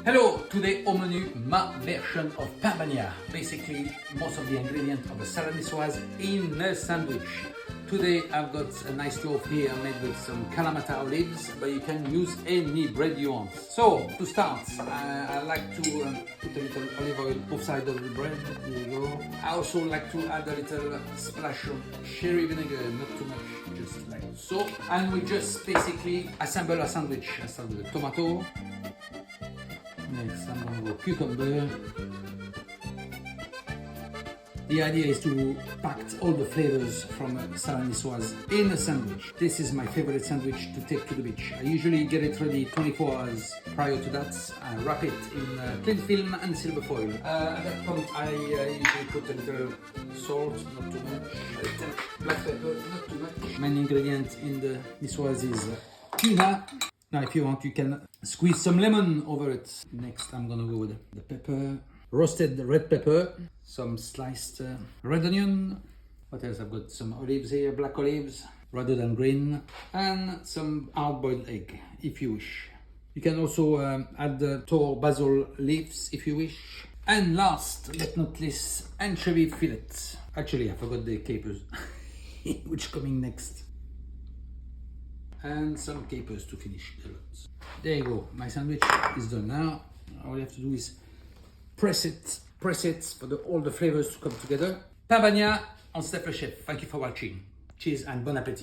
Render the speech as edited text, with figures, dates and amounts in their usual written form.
Hello, today au menu, my version of Pan Bagnat. Basically, most of the ingredients of a salad nicoise in a sandwich. Today I've got a nice loaf here made with some Kalamata olives, but you can use any bread you want. So, to start, I like to put a little olive oil both sides of the bread. There you go. I also like to add a little splash of cherry vinegar, not too much, just like so. And we just basically assemble a sandwich. I start with a tomato. Next, I'm going to go cucumber. The idea is to pack all the flavors from a salad nicoise in a sandwich. This is my favorite sandwich to take to the beach. I usually get it ready 24 hours prior to that. I wrap it in cling film and silver foil. At that point, I usually put a little salt, not too much, a little black pepper, not too much. Main ingredient in the nicoise is tuna. Now, if you want, you can squeeze some lemon over it. Next, I'm gonna go with the pepper. Roasted red pepper, some sliced red onion. What else? I've got some olives here, black olives, rather than green, and some hard-boiled egg, if you wish. You can also add the tall basil leaves, if you wish. And last but not least, anchovy fillet. Actually, I forgot the capers, which coming next. And some capers to finish the lot. There you go. My sandwich is done now. All you have to do is press it for all the flavors to come together. Pan Bagnat on Step le Chef. Thank you for watching. Cheers and bon appétit.